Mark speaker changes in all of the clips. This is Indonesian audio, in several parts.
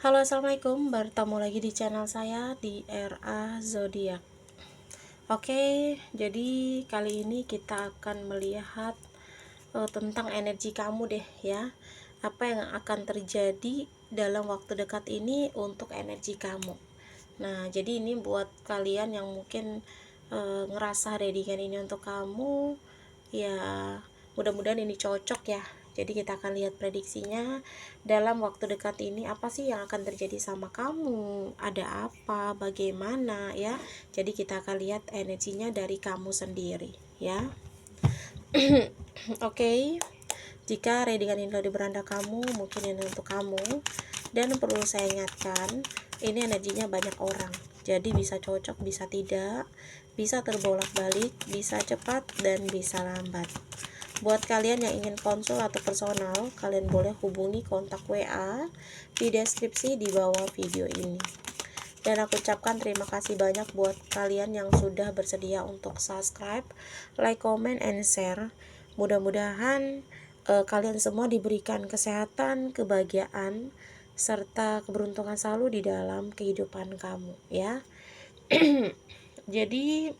Speaker 1: Halo, assalamualaikum. Bertemu lagi di channel saya di RA Zodiak. Oke, jadi kali ini kita akan melihat tentang energi kamu deh ya. Apa yang akan terjadi dalam waktu dekat ini untuk energi kamu. Nah, jadi ini buat kalian yang mungkin ngerasa readingan ini untuk kamu, ya mudah-mudahan ini cocok ya. Jadi kita akan lihat prediksinya dalam waktu dekat ini, apa sih yang akan terjadi sama kamu, ada apa, bagaimana ya. Jadi kita akan lihat energinya dari kamu sendiri ya. Oke, jika readingan ini di beranda kamu, mungkin ini untuk kamu. Dan perlu saya ingatkan, ini energinya banyak orang, jadi bisa cocok, bisa tidak, bisa terbolak-balik, bisa cepat, dan bisa lambat. Buat kalian yang ingin konsul atau personal, kalian boleh hubungi kontak WA di deskripsi di bawah video ini. Dan aku ucapkan terima kasih banyak buat kalian yang sudah bersedia untuk subscribe, like, comment, and share. Mudah-mudahan kalian semua diberikan kesehatan, kebahagiaan, serta keberuntungan selalu di dalam kehidupan kamu ya. Jadi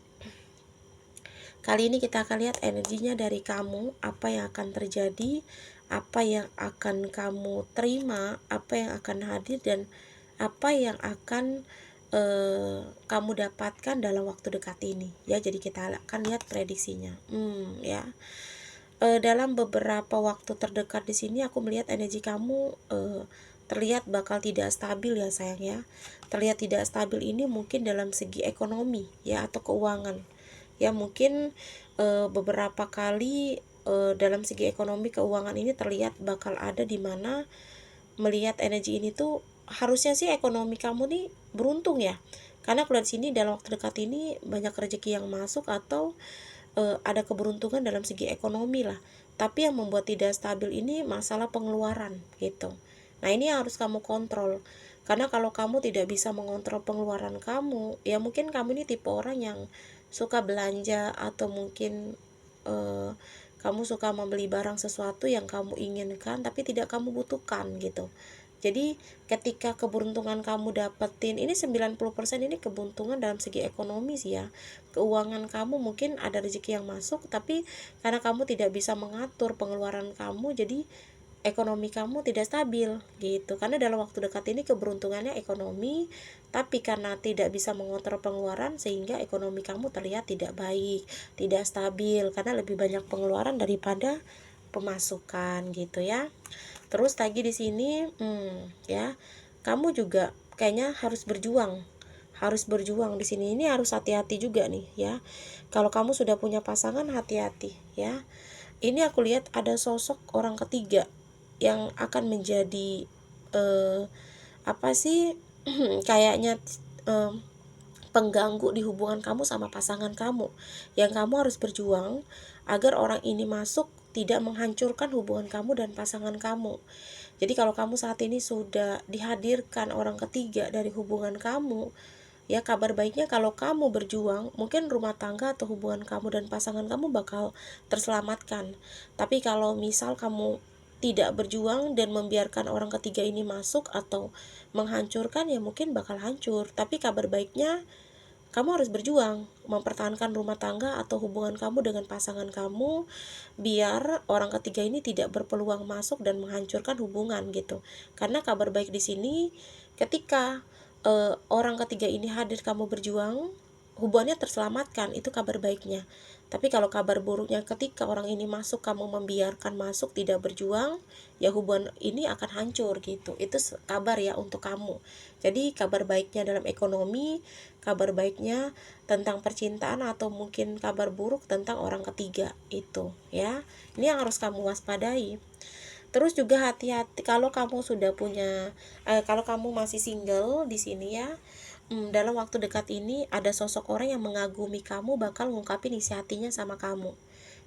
Speaker 1: kali ini kita akan lihat energinya dari kamu, apa yang akan terjadi, apa yang akan kamu terima, apa yang akan hadir, dan apa yang akan kamu dapatkan dalam waktu dekat ini ya. Jadi kita akan lihat prediksinya ya. Dalam beberapa waktu terdekat di sini aku melihat energi kamu terlihat bakal tidak stabil ya sayang ya. Terlihat tidak stabil ini mungkin dalam segi ekonomi ya, atau keuangan ya. Mungkin beberapa kali dalam segi ekonomi keuangan ini terlihat bakal ada di mana melihat energi ini tuh harusnya sih ekonomi kamu nih beruntung ya. Karena kalau di sini dalam waktu dekat ini banyak rezeki yang masuk, atau ada keberuntungan dalam segi ekonomi lah. Tapi yang membuat tidak stabil ini masalah pengeluaran gitu. Nah, ini harus kamu kontrol. Karena kalau kamu tidak bisa mengontrol pengeluaran kamu, ya mungkin kamu ini tipe orang yang suka belanja, atau mungkin kamu suka membeli barang sesuatu yang kamu inginkan tapi tidak kamu butuhkan gitu. Jadi ketika keberuntungan kamu dapetin ini 90% ini keberuntungan dalam segi ekonomi sih ya. Keuangan kamu mungkin ada rezeki yang masuk, tapi karena kamu tidak bisa mengatur pengeluaran kamu, jadi ekonomi kamu tidak stabil gitu. Karena dalam waktu dekat ini keberuntungannya ekonomi, tapi karena tidak bisa mengontrol pengeluaran sehingga ekonomi kamu terlihat tidak baik, tidak stabil, karena lebih banyak pengeluaran daripada pemasukan gitu ya. Terus lagi di sini ya, kamu juga kayaknya harus berjuang. Harus berjuang di sini. Ini harus hati-hati juga nih ya. Kalau kamu sudah punya pasangan, hati-hati ya. Ini aku lihat ada sosok orang ketiga yang akan menjadi apa sih kayaknya pengganggu di hubungan kamu sama pasangan kamu, yang kamu harus berjuang agar orang ini masuk tidak menghancurkan hubungan kamu dan pasangan kamu. Jadi kalau kamu saat ini sudah dihadirkan orang ketiga dari hubungan kamu, ya kabar baiknya kalau kamu berjuang, mungkin rumah tangga atau hubungan kamu dan pasangan kamu bakal terselamatkan. Tapi kalau misal kamu tidak berjuang dan membiarkan orang ketiga ini masuk atau menghancurkan, ya mungkin bakal hancur. Tapi kabar baiknya kamu harus berjuang mempertahankan rumah tangga atau hubungan kamu dengan pasangan kamu, biar orang ketiga ini tidak berpeluang masuk dan menghancurkan hubungan gitu. Karena kabar baik di sini, ketika orang ketiga ini hadir kamu berjuang, hubungannya terselamatkan, itu kabar baiknya. Tapi kalau kabar buruknya, ketika orang ini masuk kamu membiarkan masuk, tidak berjuang, ya hubungan ini akan hancur gitu. Itu kabar ya untuk kamu. Jadi kabar baiknya dalam ekonomi, kabar baiknya tentang percintaan, atau mungkin kabar buruk tentang orang ketiga itu ya. Ini yang harus kamu waspadai. Terus juga hati-hati kalau kamu sudah punya kalau kamu masih single di sini ya. Dalam waktu dekat ini ada sosok orang yang mengagumi kamu, bakal ngungkapin isi hatinya sama kamu.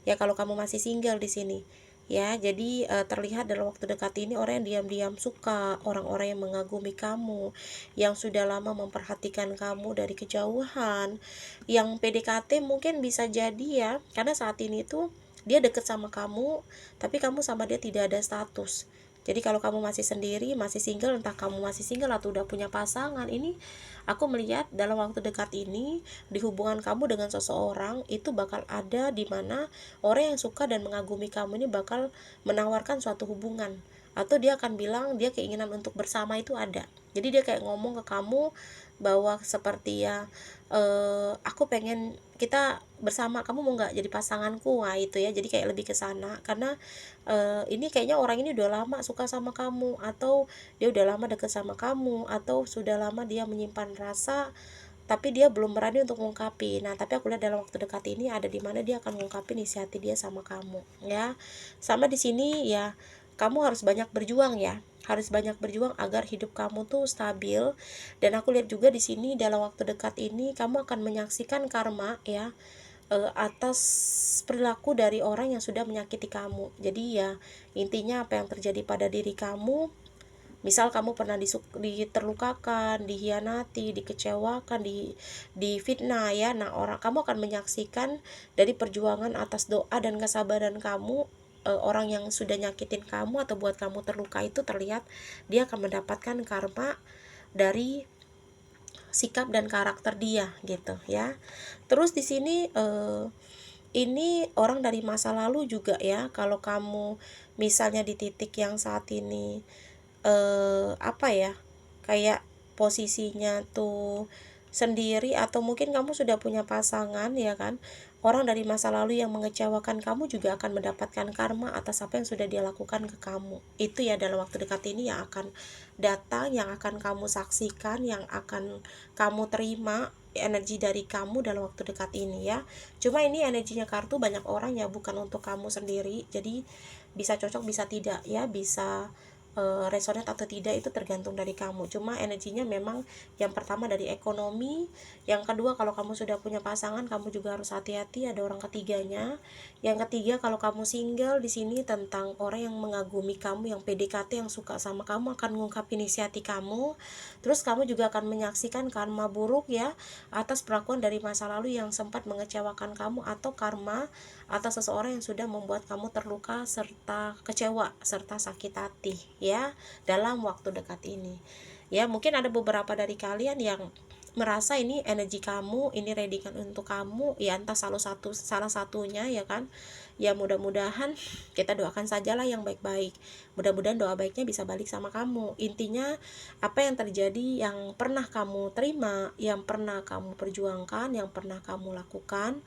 Speaker 1: Ya kalau kamu masih single di sini. Ya, jadi terlihat dalam waktu dekat ini orang yang diam-diam suka, orang-orang yang mengagumi kamu, yang sudah lama memperhatikan kamu dari kejauhan, yang PDKT mungkin bisa jadi ya, karena saat ini tuh dia deket sama kamu, tapi kamu sama dia tidak ada status. Jadi kalau kamu masih sendiri, masih single, entah kamu masih single atau udah punya pasangan, ini aku melihat dalam waktu dekat ini di hubungan kamu dengan seseorang itu bakal ada di mana orang yang suka dan mengagumi kamu ini bakal menawarkan suatu hubungan, atau dia akan bilang dia keinginan untuk bersama itu ada. Jadi dia kayak ngomong ke kamu bahwa seperti ya, aku pengen kita bersama, kamu mau nggak jadi pasanganku. Nah itu ya, jadi kayak lebih ke sana, karena ini kayaknya orang ini udah lama suka sama kamu, atau dia udah lama deket sama kamu, atau sudah lama dia menyimpan rasa tapi dia belum berani untuk ngungkapin. Nah tapi aku lihat dalam waktu dekat ini ada di mana dia akan ngungkapin isi hati dia sama kamu ya. Sama di sini ya, kamu harus banyak berjuang ya, harus banyak berjuang agar hidup kamu tuh stabil. Dan aku lihat juga di sini dalam waktu dekat ini kamu akan menyaksikan karma ya, atas perilaku dari orang yang sudah menyakiti kamu. Jadi ya intinya apa yang terjadi pada diri kamu, misal kamu pernah diterlukakan, dihianati, dikecewakan, difitnah ya. Nah, kamu akan menyaksikan dari perjuangan atas doa dan kesabaran kamu, orang yang sudah nyakitin kamu atau buat kamu terluka itu terlihat dia akan mendapatkan karma dari sikap dan karakter dia gitu ya. Terus di sini ini orang dari masa lalu juga ya. Kalau kamu misalnya di titik yang saat ini apa ya, kayak posisinya tuh sendiri, atau mungkin kamu sudah punya pasangan ya kan, orang dari masa lalu yang mengecewakan kamu juga akan mendapatkan karma atas apa yang sudah dia lakukan ke kamu. Itu ya dalam waktu dekat ini yang akan datang, yang akan kamu saksikan, yang akan kamu terima energi dari kamu dalam waktu dekat ini ya. Cuma ini energinya kartu banyak orang ya, bukan untuk kamu sendiri, jadi bisa cocok bisa tidak ya, bisa resonate atau tidak itu tergantung dari kamu. Cuma energinya memang yang pertama dari ekonomi, yang kedua kalau kamu sudah punya pasangan kamu juga harus hati-hati ada orang ketiganya. Yang ketiga kalau kamu single, di sini tentang orang yang mengagumi kamu, yang PDKT, yang suka sama kamu akan mengungkapin isi hati kamu. Terus kamu juga akan menyaksikan karma buruk ya atas perlakuan dari masa lalu yang sempat mengecewakan kamu, atau karma atas seseorang yang sudah membuat kamu terluka serta kecewa serta sakit hati ya dalam waktu dekat ini. Ya mungkin ada beberapa dari kalian yang merasa ini energi kamu, ini ready kan untuk kamu ya, entah salah satunya ya kan. Ya mudah-mudahan kita doakan sajalah yang baik-baik, mudah-mudahan doa baiknya bisa balik sama kamu. Intinya apa yang terjadi, yang pernah kamu terima, yang pernah kamu perjuangkan, yang pernah kamu lakukan,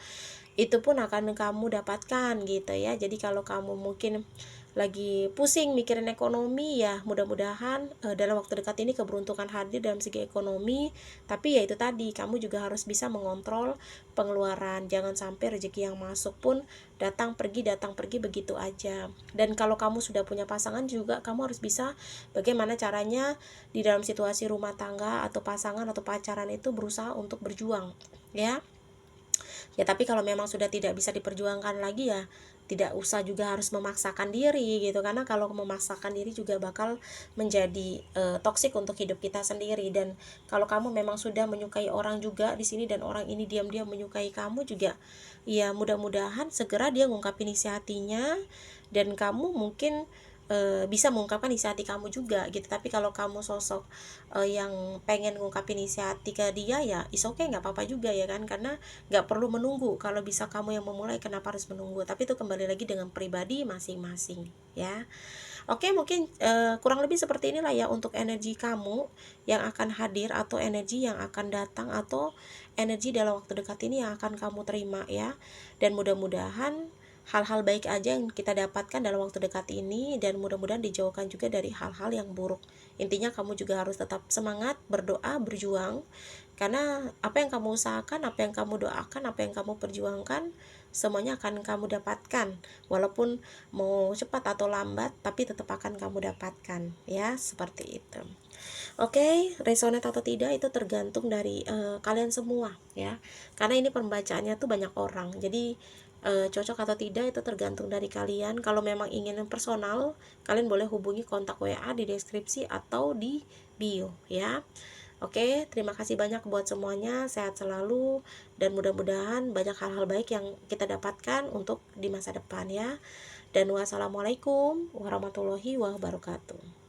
Speaker 1: itu pun akan kamu dapatkan gitu ya. Jadi kalau kamu mungkin lagi pusing mikirin ekonomi ya, mudah-mudahan dalam waktu dekat ini keberuntungan hadir dalam segi ekonomi. Tapi ya itu tadi, kamu juga harus bisa mengontrol pengeluaran, jangan sampai rezeki yang masuk pun datang pergi begitu aja. Dan kalau kamu sudah punya pasangan juga, kamu harus bisa bagaimana caranya di dalam situasi rumah tangga atau pasangan atau pacaran itu berusaha untuk berjuang ya. Ya tapi kalau memang sudah tidak bisa diperjuangkan lagi ya tidak usah juga harus memaksakan diri gitu, karena kalau memaksakan diri juga bakal menjadi toksik untuk hidup kita sendiri. Dan kalau kamu memang sudah menyukai orang juga di sini dan orang ini diam-diam menyukai kamu juga, ya mudah-mudahan segera dia ngungkapin isi hatinya dan kamu mungkin bisa mengungkapkan isi hati kamu juga gitu. Tapi kalau kamu sosok yang pengen ngungkapin isi hati ke dia, ya is okay, nggak apa-apa juga ya kan, karena nggak perlu menunggu. Kalau bisa kamu yang memulai, kenapa harus menunggu? Tapi itu kembali lagi dengan pribadi masing-masing ya. Oke, mungkin kurang lebih seperti inilah ya untuk energi kamu yang akan hadir, atau energi yang akan datang, atau energi dalam waktu dekat ini yang akan kamu terima ya. Dan mudah-mudahan hal-hal baik aja yang kita dapatkan dalam waktu dekat ini, dan mudah-mudahan dijauhkan juga dari hal-hal yang buruk. Intinya kamu juga harus tetap semangat, berdoa, berjuang, karena apa yang kamu usahakan, apa yang kamu doakan, apa yang kamu perjuangkan, semuanya akan kamu dapatkan. Walaupun mau cepat atau lambat, tapi tetap akan kamu dapatkan ya, seperti itu. Oke, resonate atau tidak itu tergantung dari kalian semua ya. Karena ini pembacaannya tuh banyak orang. Jadi cocok atau tidak itu tergantung dari kalian. Kalau memang ingin personal, kalian boleh hubungi kontak WA di deskripsi atau di bio ya. Oke, terima kasih banyak buat semuanya. Sehat selalu dan mudah-mudahan banyak hal-hal baik yang kita dapatkan untuk di masa depan ya. Dan wassalamualaikum warahmatullahi wabarakatuh.